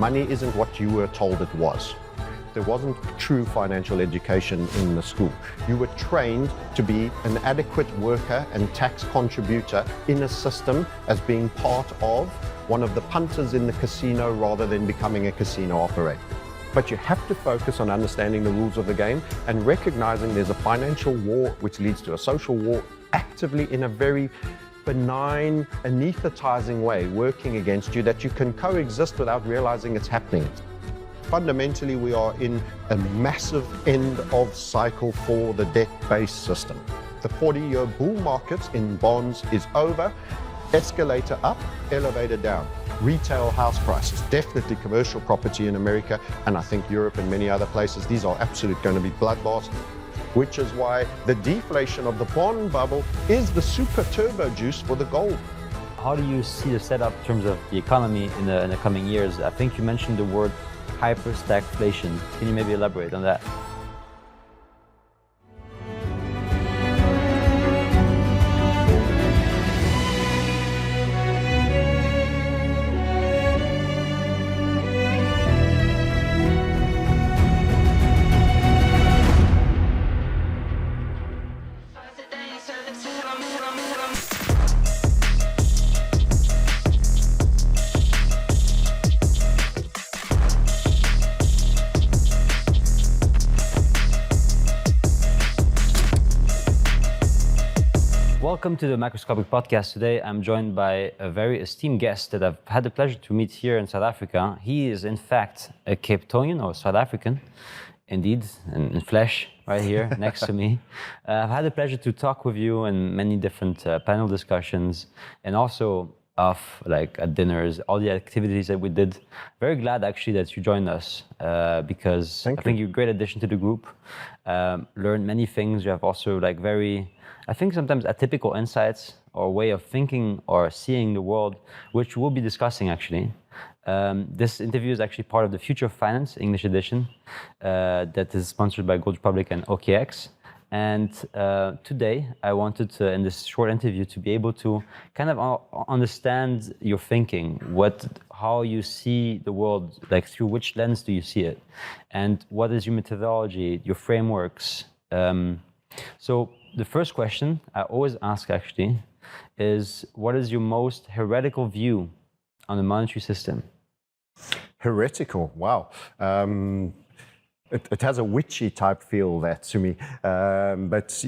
Money isn't what you were told it was. There wasn't true financial education in the school. You were trained to be an adequate worker and tax contributor in a system as being part of one of the punters in the casino rather than becoming a casino operator. But you have to focus on understanding the rules of the game and recognizing there's a financial war which leads to a social war actively in a very benign, anesthetizing way working against you that you can coexist without realizing it's happening. Fundamentally, we are in a massive end of cycle for the debt-based system. The 40-year bull market in bonds is over. Escalator up, elevator down. Retail house prices, definitely commercial property in America, and I think Europe and many other places, these are absolutely going to be bloodbaths, which is why the deflation of the bond bubble is the super turbo juice for the gold. How do you see the setup in terms of the economy in the coming years? I think you mentioned the word Hyper-Stagflation. Can you maybe elaborate on that? Welcome to the Macroscopic podcast. Today I'm joined by a very esteemed guest that I've had the pleasure to meet here in South Africa. He is in fact a Cape Townian or South African, indeed, in flesh, right here next to me. I've had the pleasure to talk with you in many different panel discussions and also at dinners, all the activities that we did. Very glad actually that you joined us because I think you're a great addition to the group. Learned many things. You have also I think sometimes atypical insights or way of thinking or seeing the world, which we'll be discussing actually. This interview is actually part of the Future of Finance English edition that is sponsored by GoldRepublic and OKX. And today I wanted to, in this short interview, to be able to kind of understand your thinking, how you see the world, through which lens do you see it, and what is your methodology, your frameworks. So the first question I always ask actually is, what is your most heretical view on the monetary system? Heretical, wow. It has a witchy type feel, that to me. But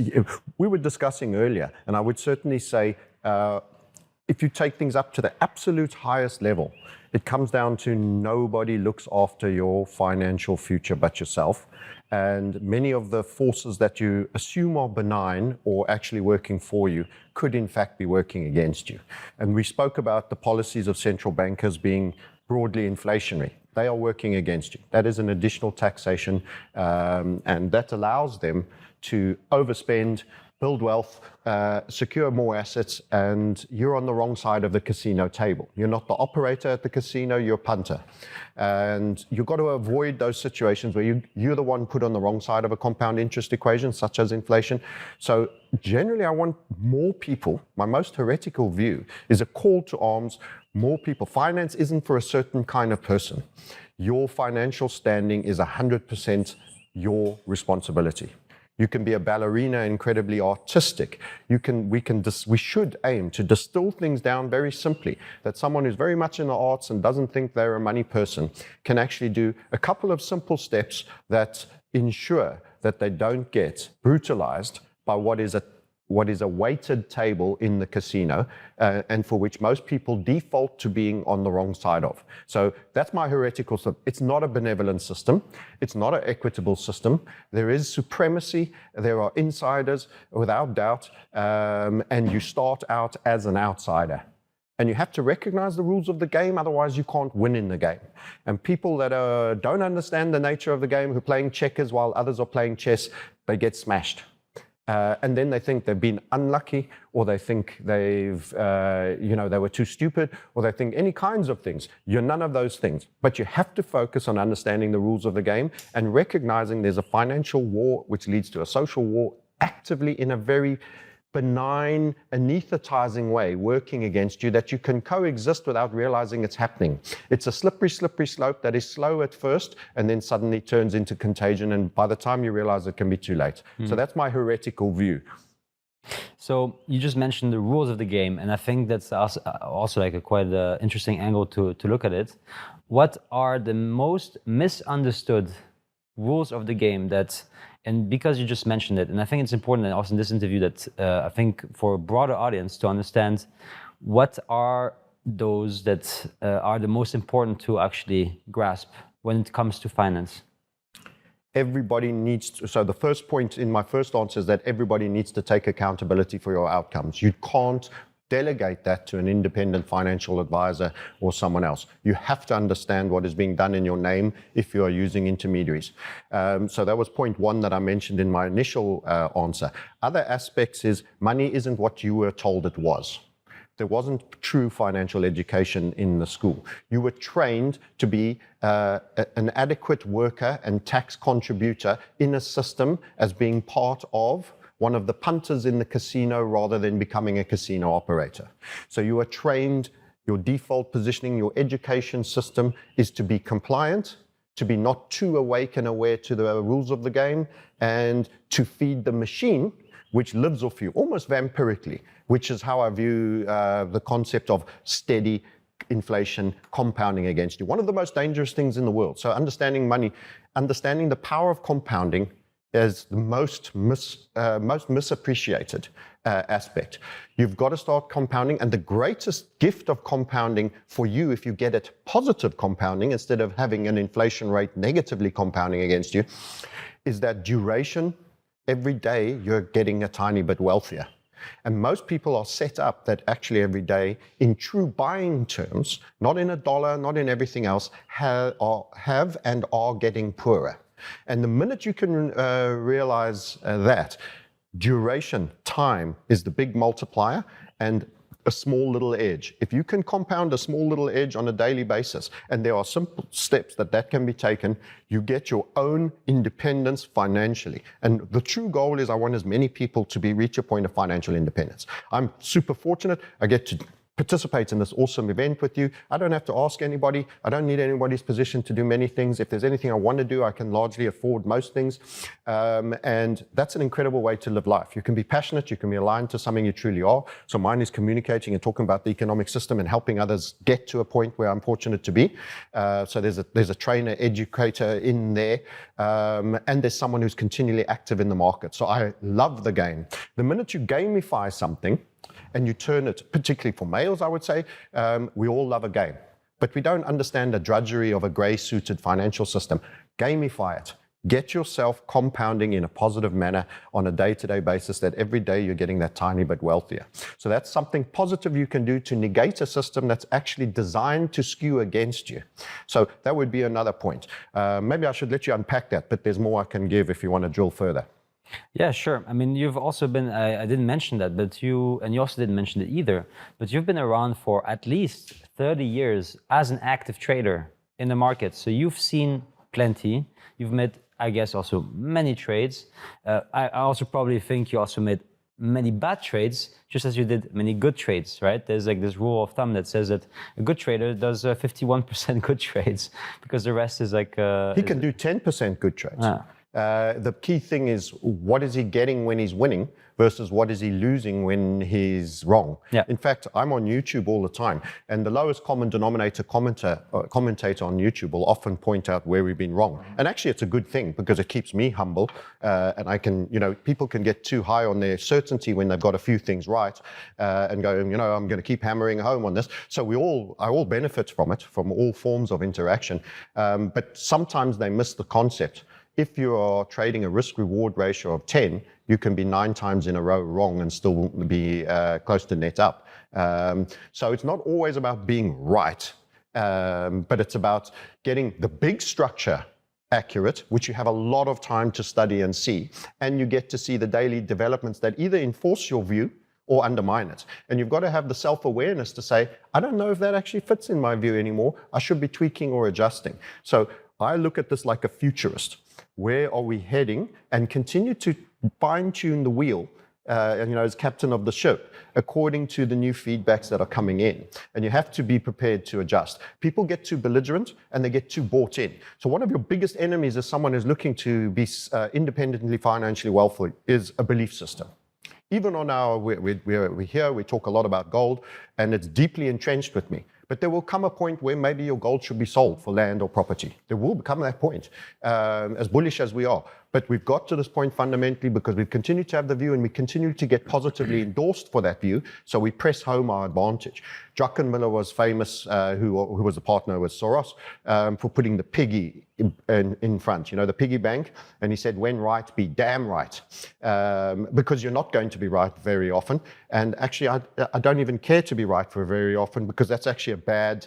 we were discussing earlier, and I would certainly say if you take things up to the absolute highest level, it comes down to nobody looks after your financial future but yourself. And many of the forces that you assume are benign or actually working for you could in fact be working against you. And we spoke about the policies of central bankers being broadly inflationary. They are working against you. That is an additional taxation, and that allows them to overspend, build wealth, secure more assets, and you're on the wrong side of the casino table. You're not the operator at the casino, you're a punter. And you've got to avoid those situations where you're the one put on the wrong side of a compound interest equation, such as inflation. So generally, I want more people. My most heretical view is a call to arms, more people. Finance isn't for a certain kind of person. Your financial standing is 100% your responsibility. You can be a ballerina, incredibly artistic. We should aim to distill things down very simply, that someone who's very much in the arts and doesn't think they're a money person can actually do a couple of simple steps that ensure that they don't get brutalized by what is a weighted table in the casino, and for which most people default to being on the wrong side of. So that's my heretical system. It's not a benevolent system. It's not an equitable system. There is supremacy. There are insiders, without doubt, and you start out as an outsider. And you have to recognize the rules of the game, otherwise you can't win in the game. And people that don't understand the nature of the game, who are playing checkers while others are playing chess, they get smashed. And then they think they've been unlucky, or they think they were too stupid, or they think any kinds of things. You're none of those things. But you have to focus on understanding the rules of the game and recognizing there's a financial war which leads to a social war actively in a very benign, anesthetizing way working against you that you can coexist without realizing it's happening. It's a slippery slope that is slow at first and then suddenly turns into contagion, and by the time you realize it can be too late. So that's my heretical view. So you just mentioned the rules of the game, and I think that's also like a quite interesting angle to look at it. What are the most misunderstood rules of the game that, and because you just mentioned it, and I think it's important also in this interview that I think for a broader audience to understand what are those that are the most important to actually grasp when it comes to finance? Everybody needs to, so the first point in my first answer is that everybody needs to take accountability for your outcomes. You can't delegate that to an independent financial advisor or someone else. You have to understand what is being done in your name if you are using intermediaries. So that was point one that I mentioned in my initial answer. Other aspects is money isn't what you were told it was. There wasn't true financial education in the school. You were trained to be an adequate worker and tax contributor in a system as being part of one of the punters in the casino rather than becoming a casino operator. So you are trained, your default positioning, your education system is to be compliant, to be not too awake and aware to the rules of the game, and to feed the machine, which lives off you, almost vampirically, which is how I view the concept of steady inflation compounding against you. One of the most dangerous things in the world. So understanding money, understanding the power of compounding is the most misappreciated aspect. You've got to start compounding, and the greatest gift of compounding for you, if you get it positive compounding instead of having an inflation rate negatively compounding against you, is that duration. Every day you're getting a tiny bit wealthier. And most people are set up that actually every day, in true buying terms, not in a dollar, not in everything else, have and are getting poorer. And the minute you can realize that, duration, time, is the big multiplier, and a small little edge. If you can compound a small little edge on a daily basis, and there are simple steps that can be taken, you get your own independence financially. And the true goal is I want as many people to reach a point of financial independence. I'm super fortunate. I get to participate in this awesome event with you. I don't have to ask anybody. I don't need anybody's position to do many things. If there's anything I want to do, I can largely afford most things. And that's an incredible way to live life. You can be passionate. You can be aligned to something you truly are. So mine is communicating and talking about the economic system and helping others get to a point where I'm fortunate to be. So there's a trainer, educator in there. And there's someone who's continually active in the market. So I love the game. The minute you gamify something, and you turn it, particularly for males, I would say, we all love a game. But we don't understand the drudgery of a gray-suited financial system. Gamify it. Get yourself compounding in a positive manner on a day-to-day basis, that every day you're getting that tiny bit wealthier. So that's something positive you can do to negate a system that's actually designed to skew against you. So that would be another point. Maybe I should let you unpack that, but there's more I can give if you want to drill further. Yeah, sure. I mean, you've also been, I didn't mention that, but you also didn't mention it either, but you've been around for at least 30 years as an active trader in the market. So you've seen plenty. You've made, I guess, also many trades. I also probably think you also made many bad trades, just as you did many good trades, right? There's like this rule of thumb that says that a good trader does 51% good trades because the rest is like... he can do 10% good trades. The key thing is, what is he getting when he's winning versus what is he losing when he's wrong? Yeah. In fact, I'm on YouTube all the time, and the lowest common denominator commentator on YouTube will often point out where we've been wrong. And actually, it's a good thing because it keeps me humble, and I can, people can get too high on their certainty when they've got a few things right, and go, I'm going to keep hammering home on this. So I all benefit from it, from all forms of interaction, but sometimes they miss the concept. If you are trading a risk-reward ratio of 10, you can be 9 times in a row wrong and still be close to net up. So it's not always about being right, but it's about getting the big structure accurate, which you have a lot of time to study and see. And you get to see the daily developments that either enforce your view or undermine it. And you've got to have the self-awareness to say, I don't know if that actually fits in my view anymore. I should be tweaking or adjusting. So I look at this like a futurist. Where are we heading? And continue to fine-tune the wheel and as captain of the ship, according to the new feedbacks that are coming in. And you have to be prepared to adjust. People get too belligerent and they get too bought in. So one of your biggest enemies as someone who's looking to be independently financially wealthy is a belief system. Even on we're here, we talk a lot about gold, and it's deeply entrenched with me. But there will come a point where maybe your gold should be sold for land or property. There will come that point, as bullish as we are. But we've got to this point fundamentally because we've continued to have the view and we continue to get positively endorsed for that view. So we press home our advantage. Druckenmiller was famous, who was a partner with Soros, for putting the piggy in front, the piggy bank. And he said, when right, be damn right. Because you're not going to be right very often. And actually, I don't even care to be right for very often because that's actually a bad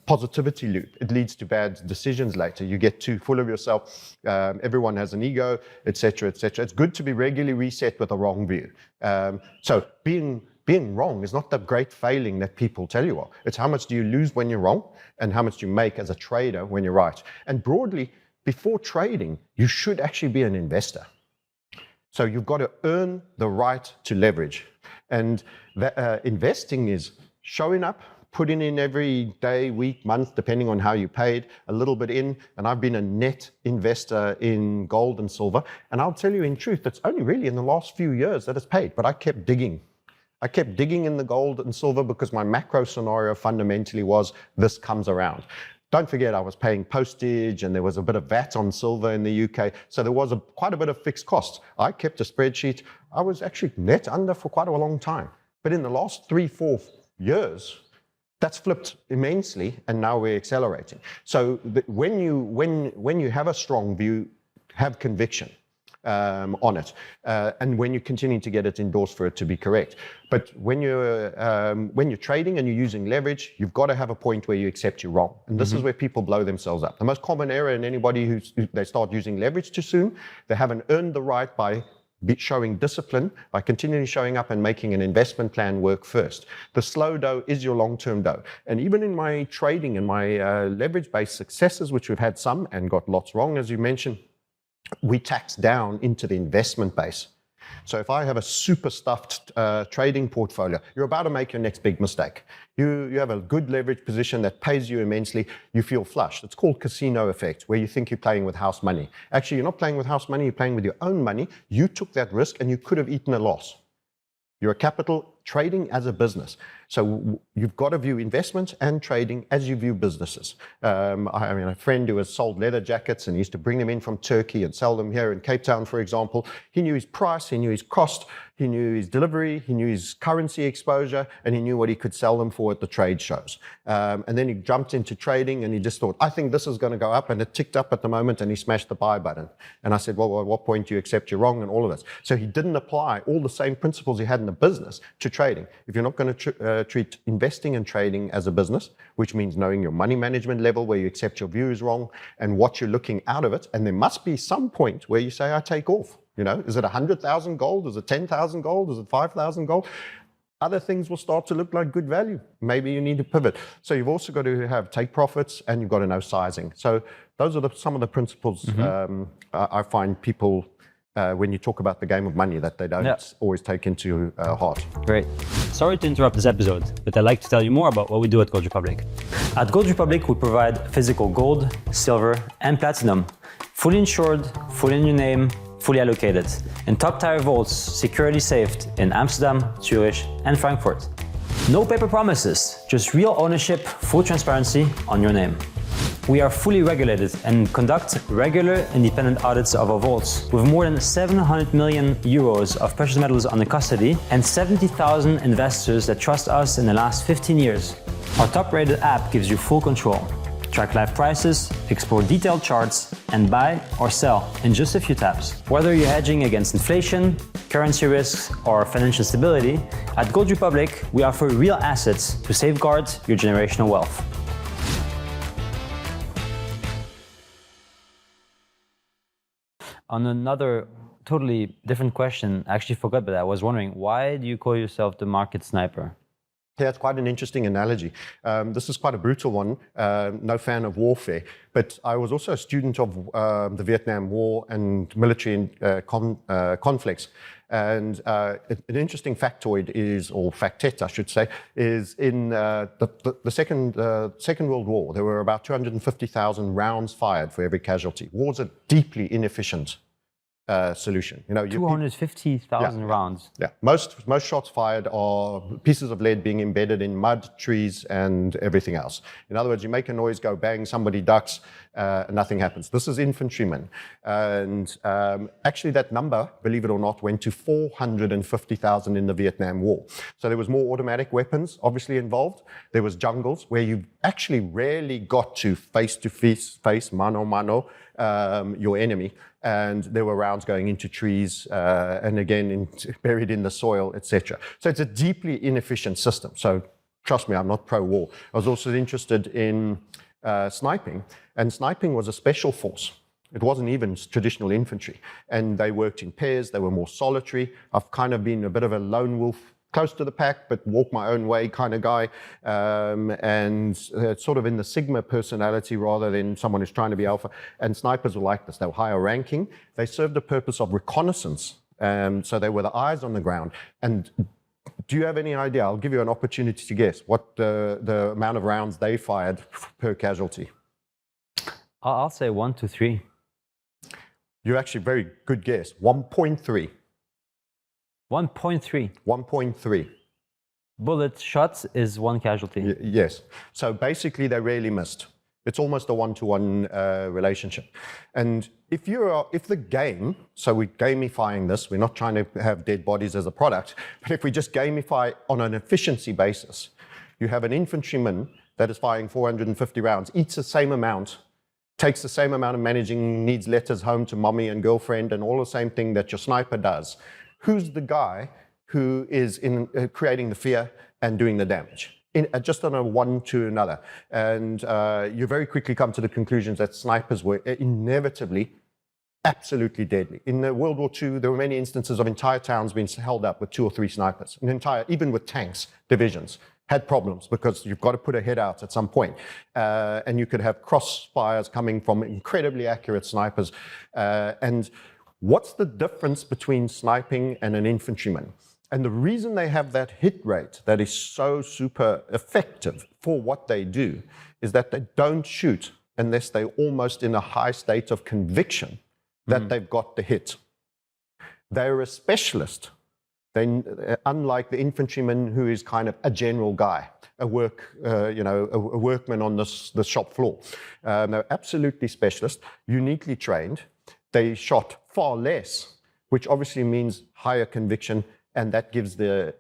positivity loop. It leads to bad decisions later. You get too full of yourself. Everyone has an ego, etc., etc. It's good to be regularly reset with a wrong view. So being wrong is not the great failing that people tell you of. It's how much do you lose when you're wrong and how much do you make as a trader when you're right. And broadly, before trading, you should actually be an investor. So you've got to earn the right to leverage. And investing is showing up, putting in every day, week, month, depending on how you paid, a little bit in. And I've been a net investor in gold and silver. And I'll tell you in truth, it's only really in the last few years that it's paid, but I kept digging. I kept digging in the gold and silver because my macro scenario fundamentally was this comes around. Don't forget, I was paying postage and there was a bit of VAT on silver in the UK. So there was quite a bit of fixed costs. I kept a spreadsheet. I was actually net under for quite a long time. But in the last 3-4 years, that's flipped immensely, and now we're accelerating. So when you have a strong view, have conviction on it, and when you continue to get it endorsed for it to be correct. But when you're trading and you're using leverage, you've got to have a point where you accept you're wrong, and this is where people blow themselves up. The most common error in anybody who they start using leverage too soon, they haven't earned the right by showing discipline, by continually showing up and making an investment plan work first. The slow dough is your long-term dough. And even in my trading and my leverage-based successes, which we've had some and got lots wrong, as you mentioned, we tax down into the investment base. So if I have a super stuffed trading portfolio, you're about to make your next big mistake. You have a good leverage position that pays you immensely, you feel flushed. It's called casino effect, where you think you're playing with house money. Actually, you're not playing with house money, you're playing with your own money. You took that risk and you could have eaten a loss. You're a capital trading as a business. So you've got to view investments and trading as you view businesses. I mean, a friend who has sold leather jackets and he used to bring them in from Turkey and sell them here in Cape Town, for example. He knew his price, he knew his cost, he knew his delivery, he knew his currency exposure, and he knew what he could sell them for at the trade shows. And then he jumped into trading and he just thought, I think this is going to go up, and it ticked up at the moment, and he smashed the buy button. And I said, well, at what point do you accept you're wrong and all of this? So he didn't apply all the same principles he had in the business to trading. If you're not going to treat investing and trading as a business, which means knowing your money management level where you accept your view is wrong and what you're looking out of it, and there must be some point where you say, I take off. Is it 100,000 gold? Is it 10,000 gold? Is it 5,000 gold? Other things will start to look like good value. Maybe you need to pivot. So you've also got to take profits, and you've got to know sizing. So those are some of the principles I find people, when you talk about the game of money, that they don't always take into heart. Great. Sorry to interrupt this episode, but I'd like to tell you more about what we do at GoldRepublic. At GoldRepublic, we provide physical gold, silver, and platinum, fully insured, fully in your name, fully allocated, in top-tier vaults, securely saved in Amsterdam, Zurich, and Frankfurt. No paper promises, just real ownership, full transparency on your name. We are fully regulated and conduct regular independent audits of our vaults, with more than 700 million euros of precious metals under custody and 70,000 investors that trust us in the last 15 years. Our top-rated app gives you full control. Track live prices, explore detailed charts, and buy or sell in just a few taps. Whether you're hedging against inflation, currency risks, or financial stability, at GoldRepublic, we offer real assets to safeguard your generational wealth. On another totally different question, I actually forgot, but I was wondering, why do you call yourself the market sniper? Yeah, it's quite an interesting analogy. This is quite a brutal one, no fan of warfare, but I was also a student of the Vietnam War and military conflicts. And an interesting factoid is, or factet I should say, is in the Second World War, there were about 250,000 rounds fired for every casualty. War's a deeply inefficient solution. 250,000 rounds. Yeah, most shots fired are pieces of lead being embedded in mud, trees, and everything else. In other words, you make a noise, go bang, somebody ducks, nothing happens. This is infantrymen. And actually that number, believe it or not, went to 450,000 in the Vietnam War. So there was more automatic weapons obviously involved. There was jungles where you actually rarely got to face, mano a mano, your enemy. And there were rounds going into trees and again buried in the soil, etc. So it's a deeply inefficient system. So trust me, I'm not pro-war. I was also interested in sniping, and sniping was a special force. It wasn't even traditional infantry, and they worked in pairs. They were more solitary. I've kind of been a bit of a lone wolf, close to the pack, but walk my own way kind of guy, and sort of in the Sigma personality rather than someone who's trying to be alpha. And snipers were like this. They were higher ranking. They served the purpose of reconnaissance, so they were the eyes on the ground. And do you have any idea? I'll give you an opportunity to guess what the amount of rounds they fired per casualty. I'll say 1 to 3. You're actually very good guess. 1.3. 1.3. 1.3. Bullet shots is 1 casualty. Yes. So basically, they rarely missed. It's almost a one-to-one relationship. And if the game, so we're gamifying this, we're not trying to have dead bodies as a product, but if we just gamify on an efficiency basis, you have an infantryman that is firing 450 rounds, eats the same amount, takes the same amount of managing, needs letters home to mommy and girlfriend, and all the same thing that your sniper does. Who's the guy who is creating the fear and doing the damage? Just on a one to another. And you very quickly come to the conclusions that snipers were inevitably absolutely deadly. In World War II, there were many instances of entire towns being held up with 2 or 3 snipers. Even with tanks, divisions had problems because you've got to put a head out at some point. And you could have crossfires coming from incredibly accurate snipers. And what's the difference between sniping and an infantryman? And the reason they have that hit rate that is so super effective for what they do is that they don't shoot unless they're almost in a high state of conviction that they've got the hit. They're a specialist. Unlike the infantryman who is kind of a general guy, a workman on the shop floor. They're absolutely specialist, uniquely trained. They shot far less, which obviously means higher conviction, and that gives the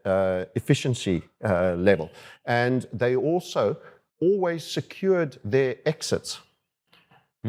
efficiency level. And they also always secured their exits.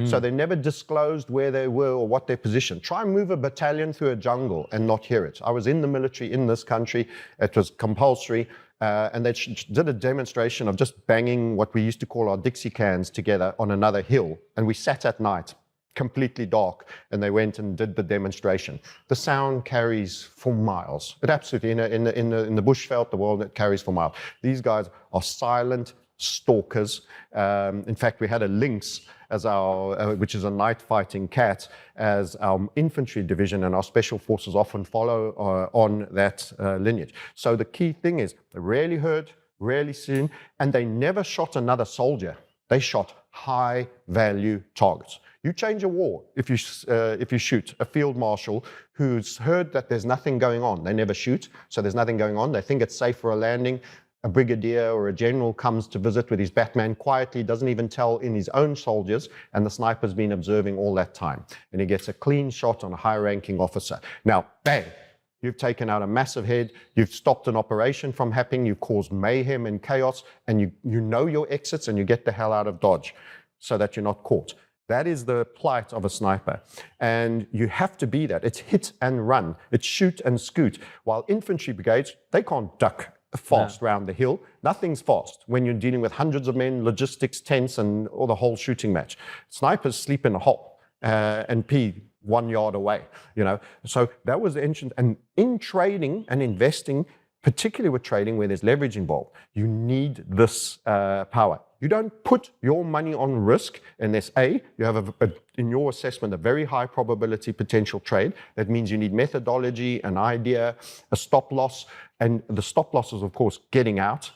So they never disclosed where they were or what their position. Try and move a battalion through a jungle and not hear it. I was in the military in this country. It was compulsory. And they did a demonstration of just banging what we used to call our Dixie cans together on another hill. And we sat at night, completely dark, and they went and did the demonstration. The sound carries for miles. It absolutely, in the bushveld, the world, it carries for miles. These guys are silent stalkers. In fact, we had a lynx as our, which is a night fighting cat, as our infantry division, and our special forces often follow on that lineage. So the key thing is, they rarely heard, rarely seen, and they never shot another soldier. They shot high value targets. You change a war if you shoot a field marshal who's heard that there's nothing going on. They never shoot, so there's nothing going on. They think it's safe for a landing. A brigadier or a general comes to visit with his Batman quietly, doesn't even tell in his own soldiers, and the sniper's been observing all that time. And he gets a clean shot on a high-ranking officer. Now, bang! You've taken out a massive head, you've stopped an operation from happening, you've caused mayhem and chaos, and you know your exits and you get the hell out of Dodge so that you're not caught. That is the plight of a sniper. And you have to be that. It's hit and run. It's shoot and scoot. While infantry brigades, they can't duck fast round the hill. Nothing's fast when you're dealing with hundreds of men, logistics, tents, and all the whole shooting match. Snipers sleep in a hole and pee 1 yard away, you know. So that was the ancient. And in trading and investing, particularly with trading where there's leverage involved. You need this power. You don't put your money on risk unless A, you have, in your assessment, a very high probability potential trade. That means you need methodology, an idea, a stop loss. And the stop loss is, of course, getting out,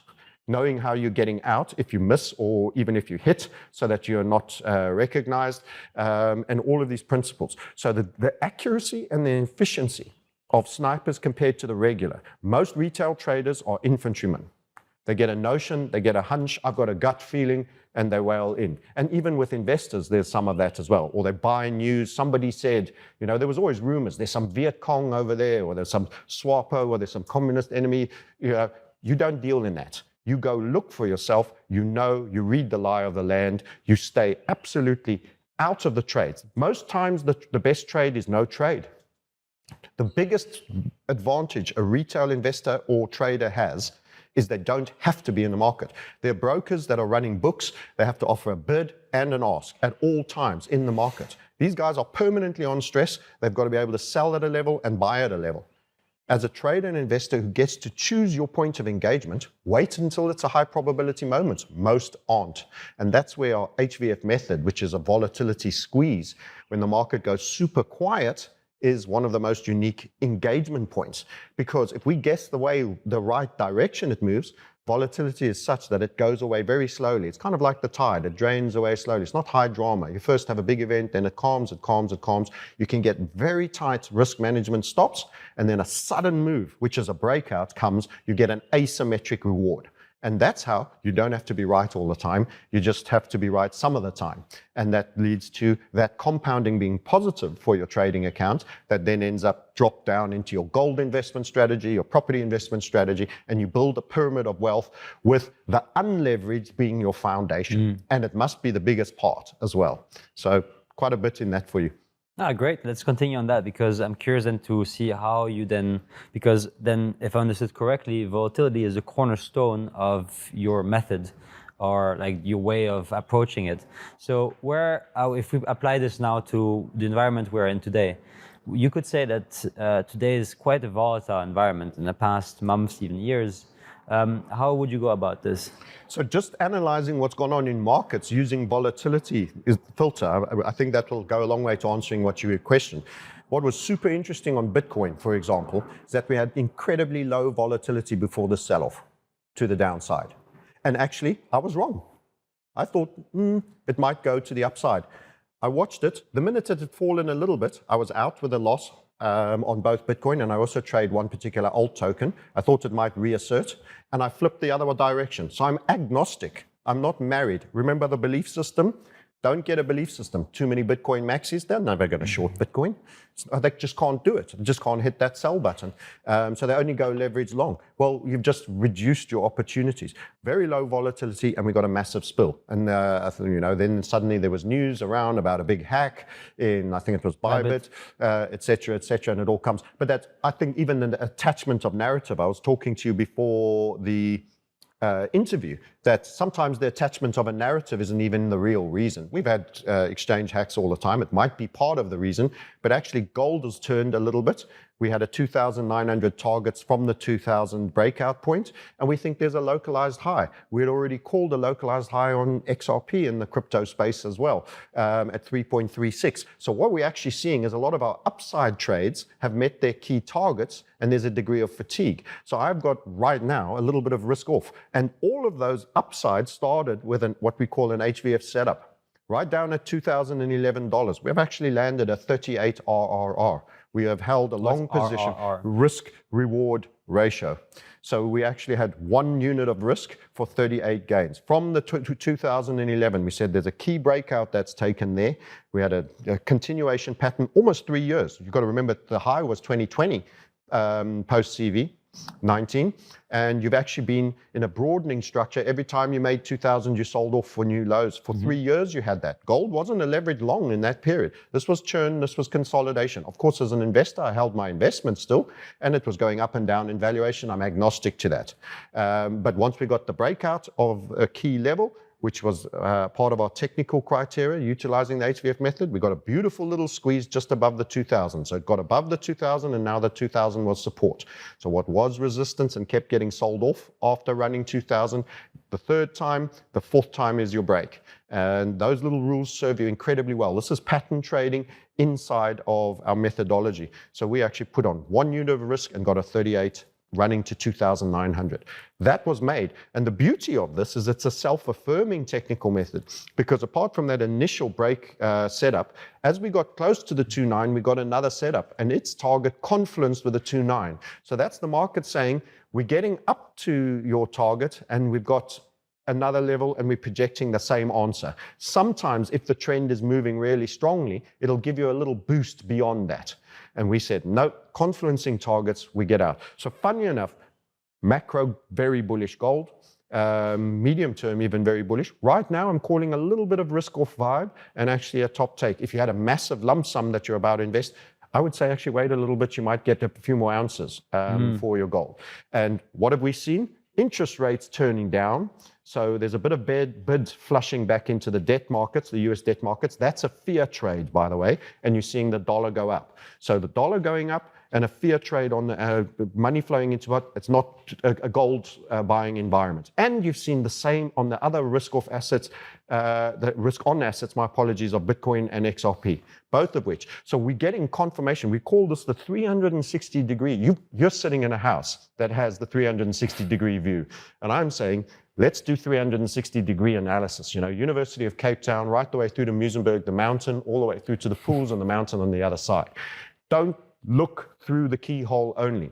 knowing how you're getting out if you miss or even if you hit so that you're not recognized, and all of these principles. So the accuracy and the efficiency of snipers compared to the regular. Most retail traders are infantrymen. They get a notion, they get a hunch, I've got a gut feeling, and they whale in. And even with investors, there's some of that as well. Or they buy news, somebody said, there was always rumors, there's some Viet Cong over there, or there's some SWAPO, or there's some communist enemy. You don't deal in that. You go look for yourself, you read the lie of the land, you stay absolutely out of the trades. Most times the best trade is no trade. The biggest advantage a retail investor or trader has is they don't have to be in the market. There are brokers that are running books. They have to offer a bid and an ask at all times in the market. These guys are permanently on stress. They've got to be able to sell at a level and buy at a level. As a trader and investor who gets to choose your point of engagement, wait until it's a high probability moment. Most aren't. And that's where our HVF method, which is a volatility squeeze, when the market goes super quiet, is one of the most unique engagement points. Because if we guess the right direction it moves, volatility is such that it goes away very slowly. It's kind of like the tide, it drains away slowly. It's not high drama. You first have a big event, then it calms, it calms, it calms. You can get very tight risk management stops, and then a sudden move, which is a breakout, comes, you get an asymmetric reward. And that's how you don't have to be right all the time. You just have to be right some of the time. And that leads to that compounding being positive for your trading account that then ends up dropped down into your gold investment strategy, your property investment strategy, and you build a pyramid of wealth with the unleveraged being your foundation. And it must be the biggest part as well. So quite a bit in that for you. Great. Let's continue on that, because I'm curious then to see how you then, because then if I understood correctly, volatility is a cornerstone of your method or like your way of approaching it. So if we apply this now to the environment we're in today, you could say that today is quite a volatile environment in the past months, even years. How would you go about this? So just analyzing what's gone on in markets using volatility is the filter. I think that will go a long way to answering what you questioned. What was super interesting on Bitcoin, for example, is that we had incredibly low volatility before the sell-off to the downside. And actually, I was wrong. I thought, it might go to the upside. I watched it. The minute it had fallen a little bit, I was out with a loss on both Bitcoin, and I also trade one particular alt token. I thought it might reassert, and I flipped the other direction. So I'm agnostic. I'm not married. Remember the belief system? Don't get a belief system. Too many Bitcoin maxis, they're never going to short Bitcoin. They just can't do it. They just can't hit that sell button. So they only go leverage long. Well, you've just reduced your opportunities. Very low volatility, and we got a massive spill. And then suddenly there was news around about a big hack in, I think it was Bybit, et cetera, and it all comes. But that's, I think, even the attachment of narrative. I was talking to you before the interview that sometimes the attachment of a narrative isn't even the real reason. We've had exchange hacks all the time. It might be part of the reason, but actually gold has turned a little bit. We had a 2,900 targets from the 2,000 breakout point, and we think there's a localized high. We had already called a localized high on XRP in the crypto space as well, at 3.36. So what we're actually seeing is a lot of our upside trades have met their key targets, and there's a degree of fatigue. So I've got right now a little bit of risk off, and all of those upsides started with what we call an HVF setup. Right down at $2,011, we've actually landed a 38 RRR. We have held a long position, risk-reward ratio. So we actually had 1 unit of risk for 38 gains. From the 2011, we said there's a key breakout that's taken there. We had a continuation pattern, almost 3 years. You've got to remember the high was 2020, post-CV. 19, and you've actually been in a broadening structure. Every time you made 2,000, you sold off for new lows. For 3 years, you had that. Gold wasn't a leverage long in that period. This was churn, this was consolidation. Of course, as an investor, I held my investment still, and it was going up and down in valuation. I'm agnostic to that. But once we got the breakout of a key level, which was part of our technical criteria, utilizing the HVF method. We got a beautiful little squeeze just above the 2000. So it got above the 2000, and now the 2000 was support. So what was resistance and kept getting sold off after running 2000, the third time, the fourth time is your break. And those little rules serve you incredibly well. This is pattern trading inside of our methodology. So we actually put on 1 unit of risk and got a 38 running to 2,900. That was made. And the beauty of this is it's a self-affirming technical method, because apart from that initial break setup, as we got close to the 2.9, we got another setup, and its target confluenced with the 2.9. So that's the market saying, we're getting up to your target, and we've got another level, and we're projecting the same answer. Sometimes if the trend is moving really strongly, it'll give you a little boost beyond that. And we said, no, confluencing targets, we get out. So funny enough, macro, very bullish gold, medium term, even very bullish. Right now, I'm calling a little bit of risk off vibe and actually a top take. If you had a massive lump sum that you're about to invest, I would say actually wait a little bit, you might get a few more ounces for your gold. And what have we seen? Interest rates turning down. So there's a bit of bid flushing back into the debt markets, the US debt markets. That's a fear trade, by the way, and you're seeing the dollar go up. So the dollar going up and a fear trade on money flowing into what? It's not a gold buying environment. And you've seen the same on the other risk-off assets, the risk-on assets, my apologies, of Bitcoin and XRP, both of which. So we're getting confirmation. We call this the 360 degree. You're sitting in a house that has the 360 degree view. And I'm saying, let's do 360 degree analysis. You know, University of Cape Town, right the way through to Muizenberg, the mountain, all the way through to the pools on the mountain on the other side. Don't look through the keyhole only.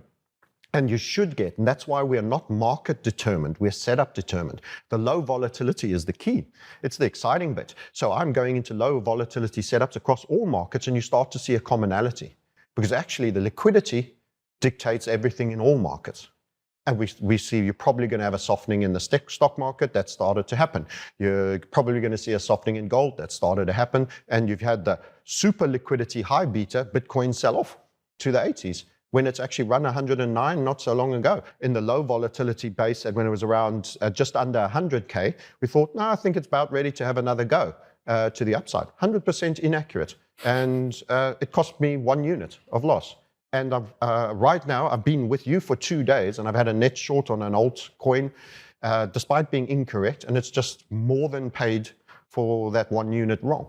And you should get, and that's why we're not market determined, we're setup determined. The low volatility is the key. It's the exciting bit. So I'm going into low volatility setups across all markets, and you start to see a commonality, because actually the liquidity dictates everything in all markets. And we see you're probably going to have a softening in the stock market. That started to happen. You're probably going to see a softening in gold. That started to happen. And you've had the super liquidity high beta Bitcoin sell off to the 80s, when it's actually run 109 not so long ago. In the low volatility base, and when it was around just under 100K, we thought, no, I think it's about ready to have another go to the upside. 100% inaccurate. And it cost me 1 unit of loss. And right now, I've been with you for 2 days, and I've had a net short on an altcoin, despite being incorrect, and it's just more than paid for that 1 unit wrong.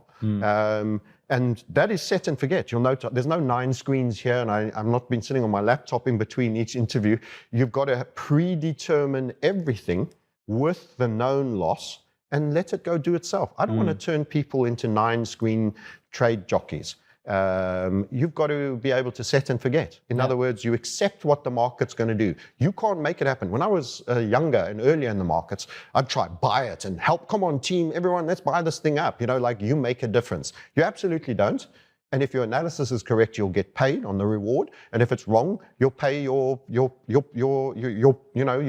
And that is set and forget. You'll note there's no 9 screens here, and I've not been sitting on my laptop in between each interview. You've got to predetermine everything with the known loss and let it go do itself. I don't want to turn people into 9 screen trade jockeys. You've got to be able to set and forget. In other words, you accept what the market's going to do. You can't make it happen. When I was younger and earlier in the markets, I'd try buy it and help. Come on, team, everyone, let's buy this thing up. You know, like you make a difference. You absolutely don't. And if your analysis is correct, you'll get paid on the reward. And if it's wrong, you'll pay your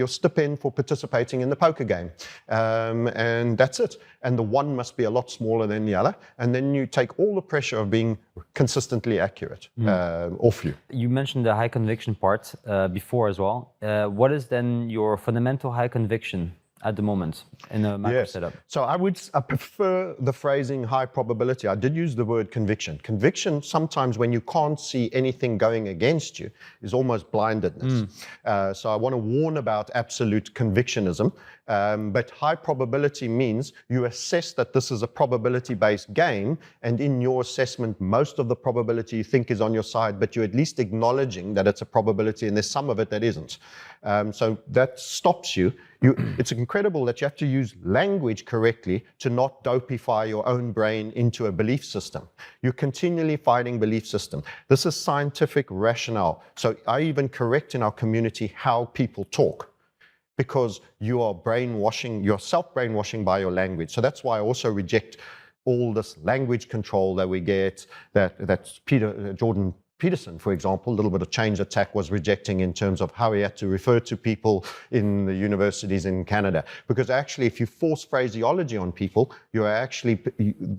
stipend for participating in the poker game. And that's it. And the one must be a lot smaller than the other. And then you take all the pressure of being consistently accurate off you. You mentioned the high conviction part before as well. What is then your fundamental high conviction at the moment in a macro setup? So I prefer the phrasing high probability. I did use the word conviction. Conviction, sometimes when you can't see anything going against you, is almost blindedness. So I want to warn about absolute convictionism. But high probability means you assess that this is a probability-based game, and in your assessment, most of the probability you think is on your side, but you're at least acknowledging that it's a probability, and there's some of it that isn't. So that stops you. It's incredible that you have to use language correctly to not dopify your own brain into a belief system. You're continually fighting belief system. This is scientific rationale. So I even correct in our community how people talk, because you are brainwashing, you're self-brainwashing by your language. So that's why I also reject all this language control that we get, that Jordan Peterson, for example, a little bit of change attack was rejecting in terms of how he had to refer to people in the universities in Canada. Because actually, if you force phraseology on people, you are actually,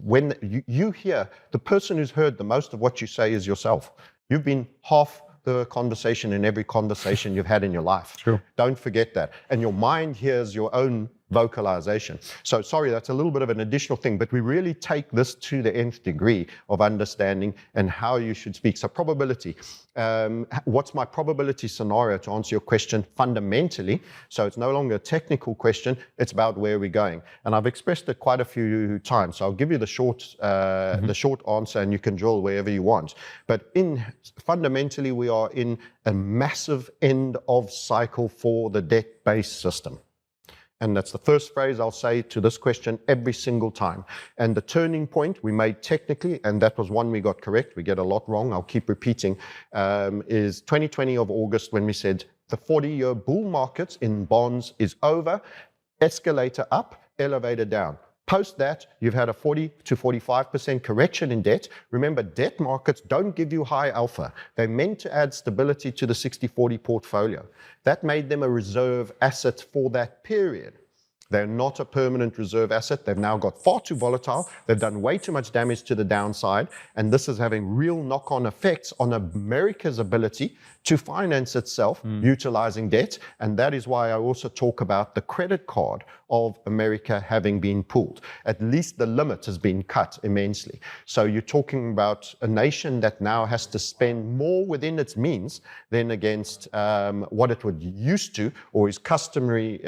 when you hear, the person who's heard the most of what you say is yourself. You've been half the conversation in every conversation you've had in your life. True. Don't forget that. And your mind hears your own vocalization. So sorry, that's a little bit of an additional thing, but we really take this to the nth degree of understanding and how you should speak. So probability. What's my probability scenario, to answer your question fundamentally? So it's no longer a technical question, it's about where we're going. And I've expressed it quite a few times. So I'll give you the short answer, and you can drill wherever you want. But fundamentally, we are in a massive end of cycle for the debt-based system. And that's the first phrase I'll say to this question every single time. And the turning point we made technically, and that was one we got correct, we get a lot wrong, I'll keep repeating, is 2020 of August, when we said the 40-year bull market in bonds is over, escalator up, elevator down. Post that, you've had a 40 to 45% correction in debt. Remember, debt markets don't give you high alpha. They're meant to add stability to the 60-40 portfolio. That made them a reserve asset for that period. They're not a permanent reserve asset. They've now got far too volatile. They've done way too much damage to the downside. And this is having real knock-on effects on America's ability to finance itself utilizing debt. And that is why I also talk about the credit card of America having been pulled. At least the limit has been cut immensely. So you're talking about a nation that now has to spend more within its means than against what it would used to or is customary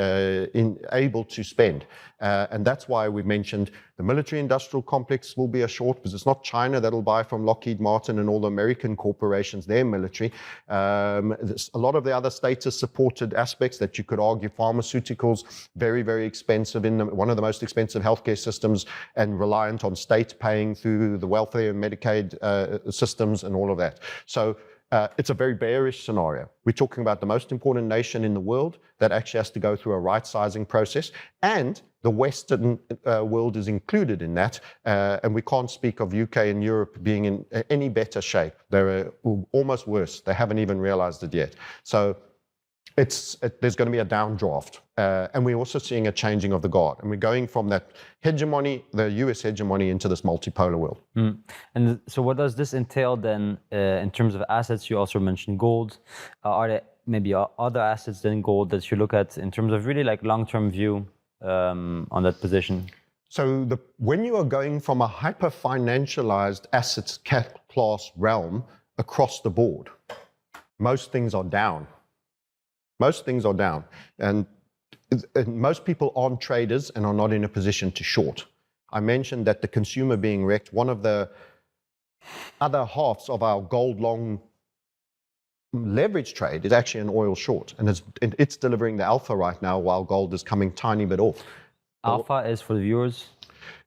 able to spend. And that's why we mentioned the military-industrial complex will be a short, because it's not China that'll buy from Lockheed Martin and all the American corporations, their military. A lot of the other status-supported aspects that you could argue, pharmaceuticals, very, very expensive, one of the most expensive healthcare systems, and reliant on state paying through the welfare and Medicaid systems and all of that. So it's a very bearish scenario. We're talking about the most important nation in the world that actually has to go through a right-sizing process, and the Western world is included in that, and we can't speak of UK and Europe being in any better shape. They're almost worse. They haven't even realized it yet. So there's going to be a downdraft, and we're also seeing a changing of the guard, and we're going from that hegemony, the US hegemony, into this multipolar world. And so what does this entail then in terms of assets? You also mentioned gold. Are there maybe other assets than gold that you look at in terms of really like long-term view on that position? So when you are going from a hyper-financialized assets class realm across the board, most things are down. Most things are down, and most people aren't traders and are not in a position to short. I mentioned that the consumer being wrecked, one of the other halves of our gold long leverage trade is actually an oil short, and it's delivering the alpha right now while gold is coming tiny bit off. Alpha is, for the viewers?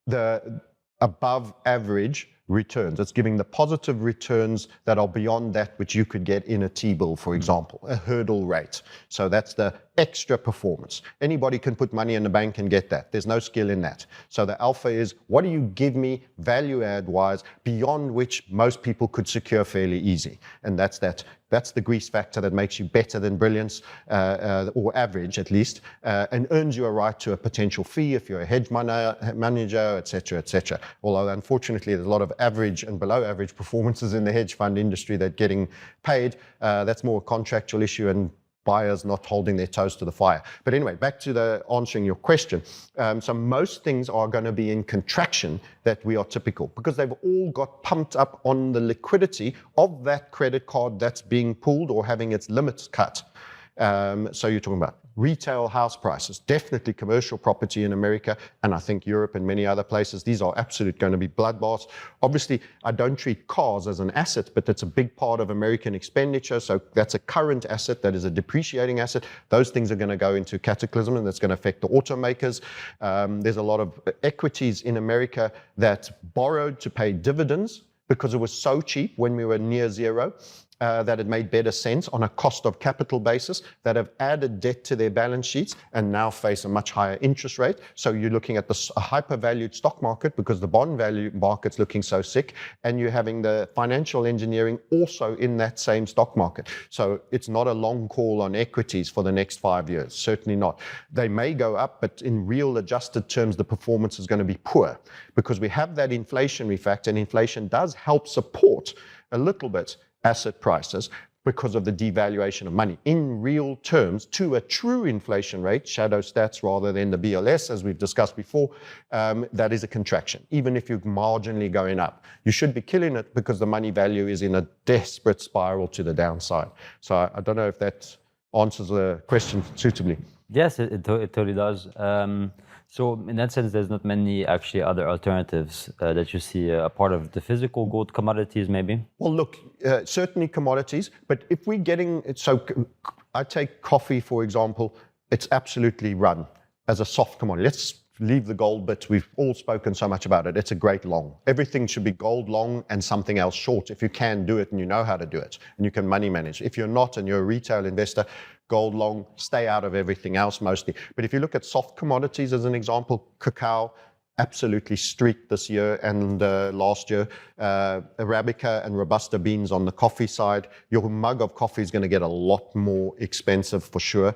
The above average returns. It's giving the positive returns that are beyond that which you could get in a T-bill, for example, a hurdle rate. So that's the extra performance. Anybody can put money in the bank and get that. There's no skill in that. So the alpha is, what do you give me value add wise beyond which most people could secure fairly easy? And that's the grease factor that makes you better than brilliance, or average at least, and earns you a right to a potential fee if you're a hedge manager, et cetera, although unfortunately there's a lot of average and below average performances in the hedge fund industry that getting paid. That's more a contractual issue, and buyers not holding their toes to the fire. But anyway, back to answering your question. So most things are going to be in contraction that we are typical, because they've all got pumped up on the liquidity of that credit card that's being pulled or having its limits cut. So you're talking about retail house prices, definitely commercial property in America, and I think Europe and many other places. These are absolutely going to be bloodbaths. Obviously, I don't treat cars as an asset, but that's a big part of American expenditure. So that's a current asset that is a depreciating asset. Those things are going to go into cataclysm, and that's going to affect the automakers. There's a lot of equities in America that borrowed to pay dividends because it was so cheap when we were near zero. That it made better sense on a cost of capital basis, that have added debt to their balance sheets and now face a much higher interest rate. So you're looking at a hyper-valued stock market because the bond value market's looking so sick, and you're having the financial engineering also in that same stock market. So it's not a long call on equities for the next 5 years, certainly not. They may go up, but in real adjusted terms, the performance is going to be poor because we have that inflationary factor, and inflation does help support a little bit asset prices, because of the devaluation of money. In real terms, to a true inflation rate, shadow stats rather than the BLS, as we've discussed before, that is a contraction, even if you're marginally going up. You should be killing it because the money value is in a desperate spiral to the downside. So I don't know if that answers the question suitably. Yes, it totally does. So in that sense, there's not many actually other alternatives that you see a part of the physical gold commodities, maybe? Well, look, certainly commodities, but if we're getting, so I take coffee, for example, it's absolutely run as a soft commodity. Let's leave the gold bit. We've all spoken so much about it. It's a great long. Everything should be gold long and something else short if you can do it and you know how to do it and you can money manage. If you're not and you're a retail investor, gold long, stay out of everything else mostly. But if you look at soft commodities as an example, cacao, absolutely streaked this year and last year. Arabica and Robusta beans on the coffee side. Your mug of coffee is going to get a lot more expensive for sure.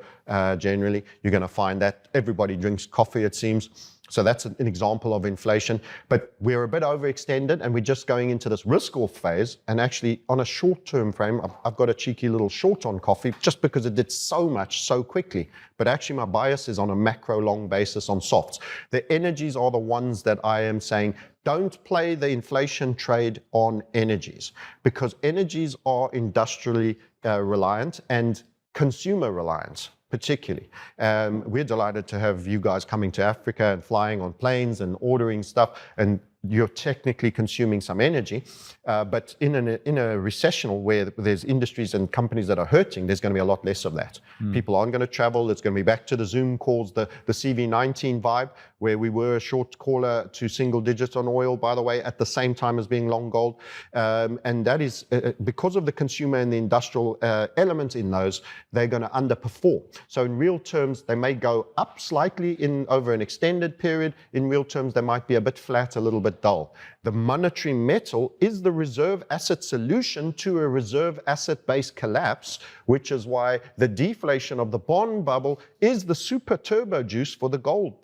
Generally, you're going to find that everybody drinks coffee, it seems. So that's an example of inflation. But we're a bit overextended and we're just going into this risk-off phase. And actually, on a short-term frame, I've got a cheeky little short on coffee just because it did so much so quickly. But actually, my bias is on a macro-long basis on softs. The energies are the ones that I am saying, don't play the inflation trade on energies because energies are industrially reliant and consumer reliant. Particularly. We're delighted to have you guys coming to Africa and flying on planes and ordering stuff, and you're technically consuming some energy. But in a recession where there's industries and companies that are hurting, there's going to be a lot less of that. People aren't going to travel. It's going to be back to the Zoom calls, the CV19 vibe, where we were a short caller to single digits on oil, by the way, at the same time as being long gold. And that is because of the consumer and the industrial element in those, they're going to underperform. So in real terms, they may go up slightly over an extended period. In real terms, they might be a bit flat, a little bit dull. The monetary metal is the reserve asset solution to a reserve asset-based collapse, which is why the deflation of the bond bubble is the super turbo juice for the gold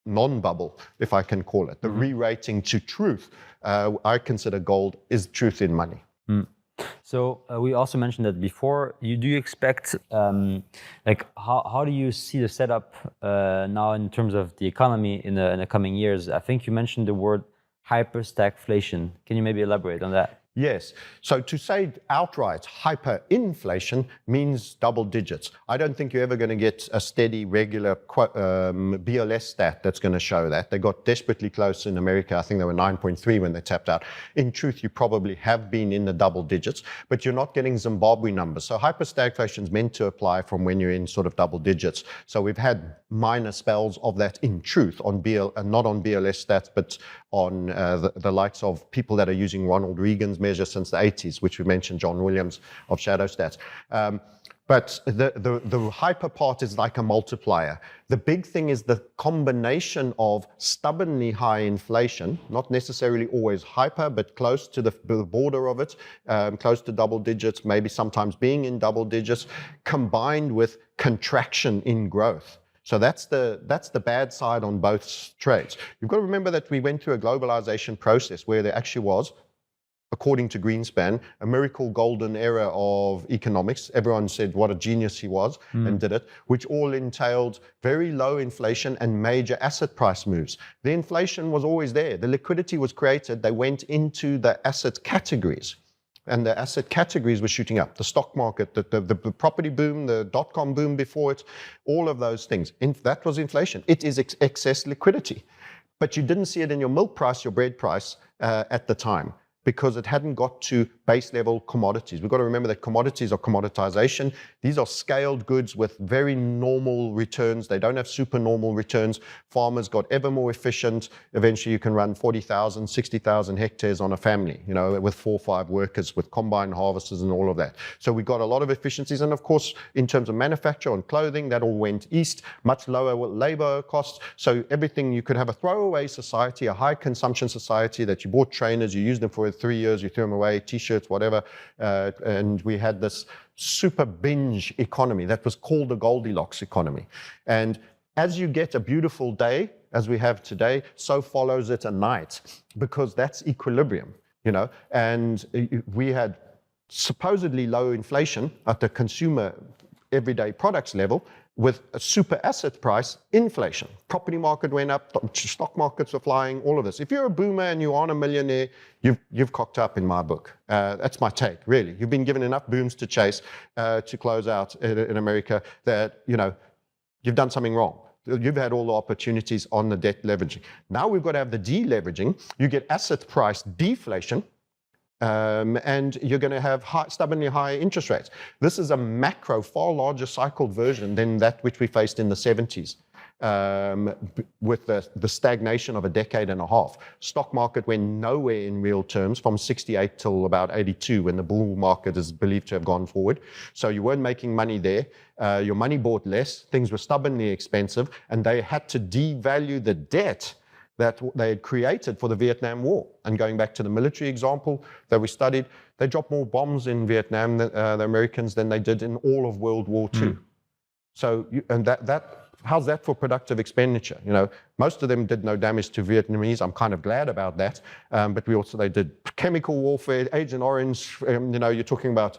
non-bubble, if I can call it. The re-rating to truth. I consider gold is truth in money. So we also mentioned that before. Do you expect, how do you see the setup now in terms of the economy in the coming years? I think you mentioned the word hyper-stagflation. Can you maybe elaborate on that? Yes. So to say outright hyperinflation means double digits. I don't think you're ever going to get a steady, regular BLS stat that's going to show that. They got desperately close in America. I think they were 9.3 when they tapped out. In truth, you probably have been in the double digits, but you're not getting Zimbabwe numbers. So hyperstagflation is meant to apply from when you're in sort of double digits. So we've had minor spells of that in truth on not on BLS stats, but on the likes of people that are using Ronald Reagan's measure since the 80s, which we mentioned, John Williams of Shadow Stats. But the hyper part is like a multiplier. The big thing is the combination of stubbornly high inflation, not necessarily always hyper, but close to the border of it, close to double digits, maybe sometimes being in double digits, combined with contraction in growth. So that's the bad side on both trades. You've got to remember that we went through a globalization process where there actually was, according to Greenspan, a miracle golden era of economics. Everyone said what a genius he was and did it, which all entailed very low inflation and major asset price moves. The inflation was always there. The liquidity was created. They went into the asset categories. And the asset categories were shooting up. The stock market, the property boom, the dot-com boom before it, all of those things. That was inflation. It is excess liquidity. But you didn't see it in your milk price, your bread price at the time, because it hadn't got to base level commodities. We've got to remember that commodities are commoditization. These are scaled goods with very normal returns. They don't have super normal returns. Farmers got ever more efficient. Eventually you can run 40,000, 60,000 hectares on a family, with 4 or 5 workers, with combine harvesters and all of that. So we got a lot of efficiencies. And of course, in terms of manufacture and clothing, that all went east, much lower labor costs. So everything, you could have a throwaway society, a high consumption society that you bought trainers, you used them for 3 years, you threw them away, t-shirts, whatever, and we had this super binge economy that was called the Goldilocks economy. And as you get a beautiful day, as we have today, so follows it a night, because that's equilibrium, and we had supposedly low inflation at the consumer everyday products level with a super asset price inflation. Property market went up, stock markets are flying, all of this. If you're a boomer and you aren't a millionaire, you've cocked up in my book. That's my take, really. You've been given enough booms to chase to close out in America that, you've done something wrong. You've had all the opportunities on the debt leveraging. Now we've got to have the deleveraging. You get asset price deflation, and you're going to have stubbornly high interest rates. This is a macro, far larger cycled version than that which we faced in the 70s. With the stagnation of a decade and a half. Stock market went nowhere in real terms from 68 till about 82 when the bull market is believed to have gone forward. So you weren't making money there. Your money bought less. Things were stubbornly expensive, and they had to devalue the debt that they had created for the Vietnam War. And going back to the military example that we studied, they dropped more bombs in Vietnam, the Americans, than they did in all of World War II. So, how's that for productive expenditure? Most of them did no damage to Vietnamese. I'm kind of glad about that. But they did chemical warfare, Agent Orange. You're talking about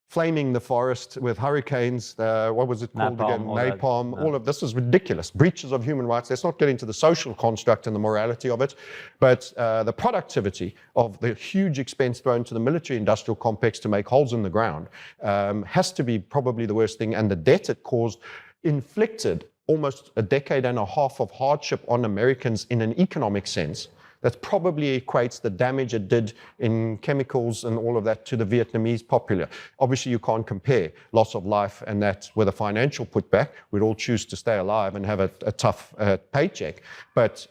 flaming the forest with hurricanes. What was it called again? Napalm. All of this is ridiculous. Breaches of human rights. Let's not get into the social construct and the morality of it. But the productivity of the huge expense thrown to the military-industrial complex to make holes in the ground has to be probably the worst thing. And the debt it caused inflicted almost a decade and a half of hardship on Americans in an economic sense. That probably equates the damage it did in chemicals and all of that to the Vietnamese populace. Obviously, you can't compare loss of life and that with a financial putback. We'd all choose to stay alive and have a tough paycheck. But,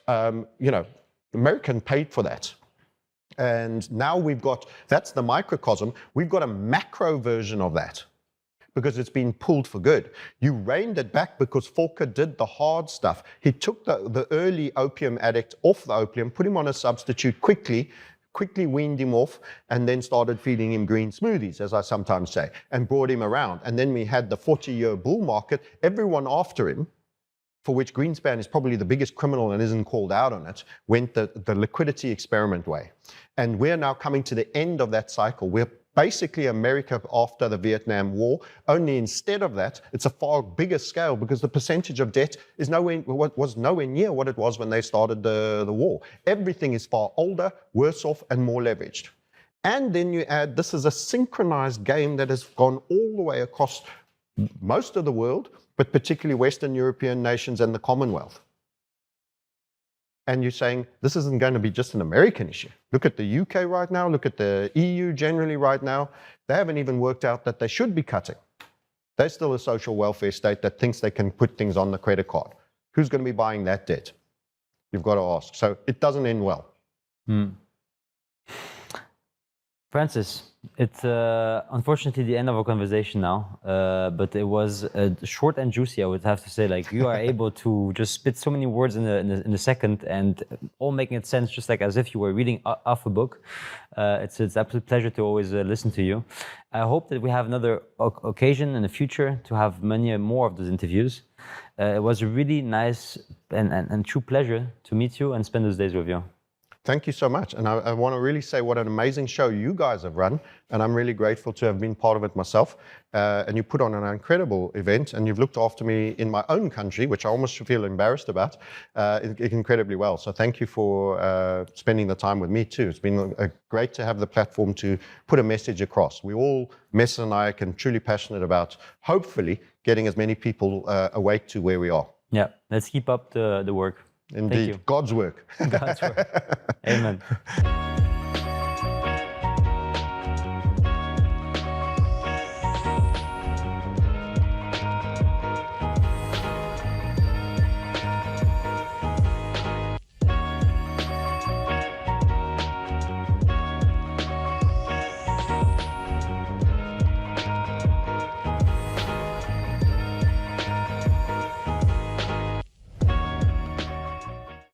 American paid for that. And now that's the microcosm. We've got a macro version of that, because it's been pulled for good. You reined it back because Volcker did the hard stuff. He took the early opium addict off the opium, put him on a substitute quickly weaned him off, and then started feeding him green smoothies, as I sometimes say, and brought him around. And then we had the 40-year bull market, everyone after him, for which Greenspan is probably the biggest criminal and isn't called out on it, went the liquidity experiment way. And we're now coming to the end of that cycle. We're basically America after the Vietnam War, only instead of that, it's a far bigger scale because the percentage of debt was nowhere near what it was when they started the war. Everything is far older, worse off, and more leveraged. And then you add, this is a synchronized game that has gone all the way across most of the world, but particularly Western European nations and the Commonwealth. And you're saying this isn't going to be just an American issue. Look at the UK right now, look at the EU generally right now. They haven't even worked out that they should be cutting. They're still a social welfare state that thinks they can put things on the credit card. Who's going to be buying that debt? You've got to ask. So it doesn't end well. Francis, it's unfortunately the end of our conversation now, but it was short and juicy, I would have to say. Like, you are able to just spit so many words in a second and all making it sense, just like as if you were reading off a book. It's an absolute pleasure to always listen to you. I hope that we have another occasion in the future to have many more of those interviews. It was a really nice and true pleasure to meet you and spend those days with you. Thank you so much. And I want to really say what an amazing show you guys have run. And I'm really grateful to have been part of it myself. And you put on an incredible event, and you've looked after me in my own country, which I almost feel embarrassed about, incredibly well. So thank you for spending the time with me too. It's been great to have the platform to put a message across. We all, Mess and I, are truly passionate about, hopefully, getting as many people awake to where we are. Yeah, let's keep up the work. Indeed. Thank you. God's work. God's work. Amen.